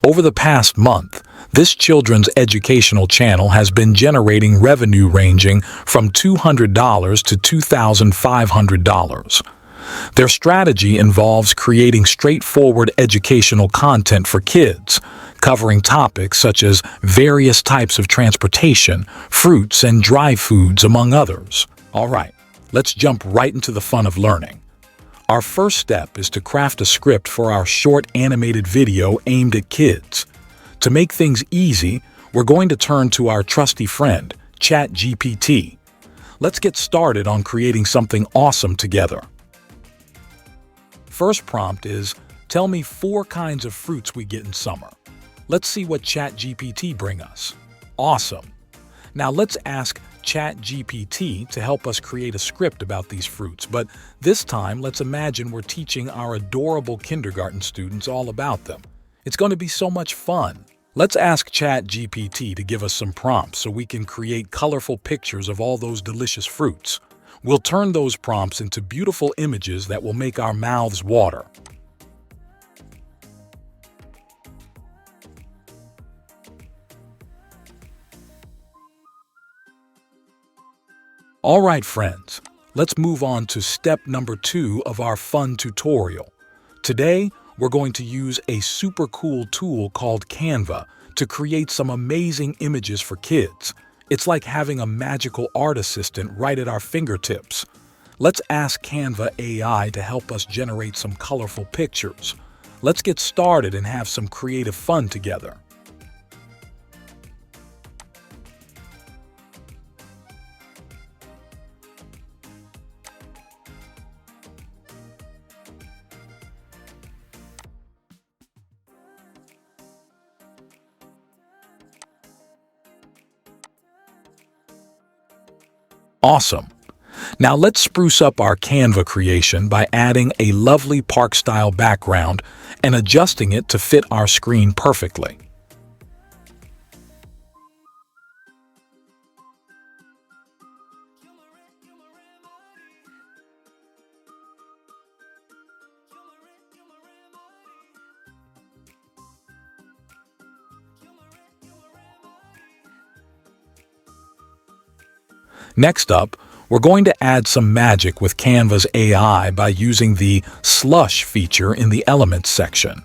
Over the past month, this children's educational channel has been generating revenue ranging from $200 to $2,500. Their strategy involves creating straightforward educational content for kids, covering topics such as various types of transportation, fruits, and dry foods, among others. All right, let's jump right into the fun of learning. Our first step is to craft a script for our short animated video aimed at kids. To make things easy, we're going to turn to our trusty friend, ChatGPT. Let's get started on creating something awesome together. First prompt is, tell me 4 kinds of fruits we get in summer. Let's see what ChatGPT brings us. Awesome. Now let's ask ChatGPT to help us create a script about these fruits, but this time let's imagine we're teaching our adorable kindergarten students all about them. It's going to be so much fun. Let's ask ChatGPT to give us some prompts so we can create colorful pictures of all those delicious fruits. We'll turn those prompts into beautiful images that will make our mouths water. All right, friends, let's move on to step number 2 of our fun tutorial. Today, we're going to use a super cool tool called Canva to create some amazing images for kids. It's like having a magical art assistant right at our fingertips. Let's ask Canva AI to help us generate some colorful pictures. Let's get started and have some creative fun together. Awesome. Now let's spruce up our Canva creation by adding a lovely park-style background and adjusting it to fit our screen perfectly. Next up, we're going to add some magic with Canva's AI by using the slush feature in the Elements section.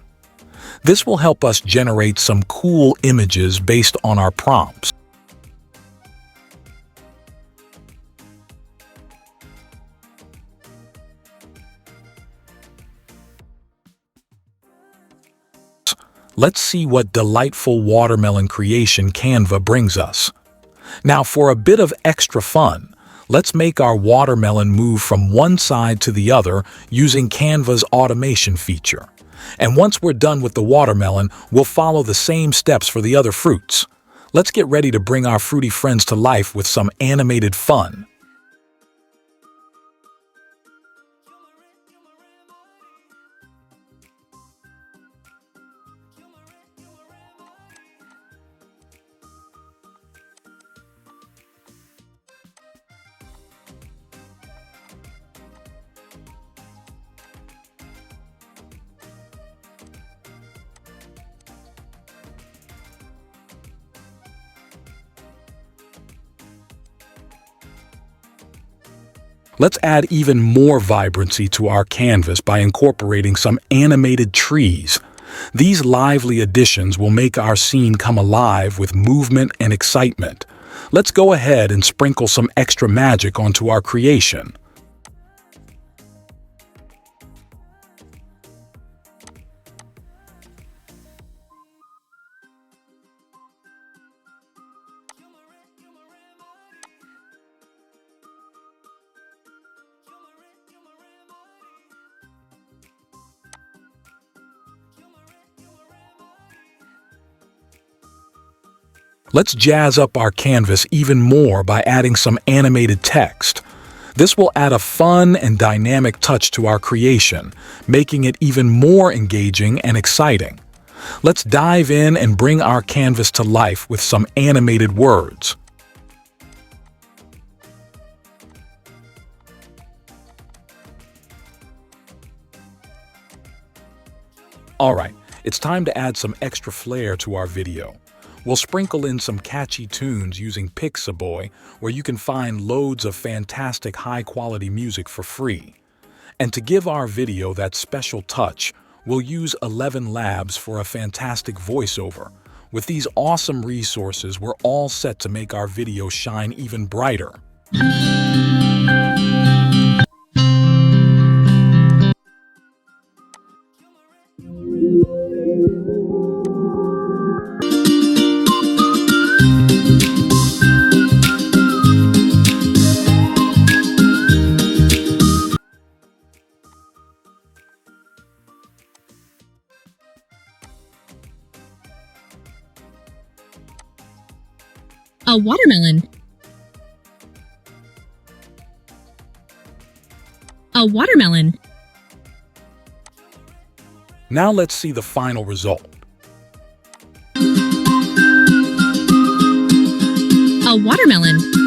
This will help us generate some cool images based on our prompts. Let's see what delightful watermelon creation Canva brings us. Now, for a bit of extra fun, let's make our watermelon move from one side to the other using Canva's automation feature. And once we're done with the watermelon, we'll follow the same steps for the other fruits. Let's get ready to bring our fruity friends to life with some animated fun. Let's add even more vibrancy to our canvas by incorporating some animated trees. These lively additions will make our scene come alive with movement and excitement. Let's go ahead and sprinkle some extra magic onto our creation. Let's jazz up our canvas even more by adding some animated text. This will add a fun and dynamic touch to our creation, making it even more engaging and exciting. Let's dive in and bring our canvas to life with some animated words. All right, It's time to add some extra flair to our video. We'll sprinkle in some catchy tunes using Pixabay, where you can find loads of fantastic high-quality music for free. And to give our video that special touch, we'll use 11 Labs for a fantastic voiceover. With these awesome resources, we're all set to make our video shine even brighter. A watermelon. A watermelon. Now let's see the final result. A watermelon.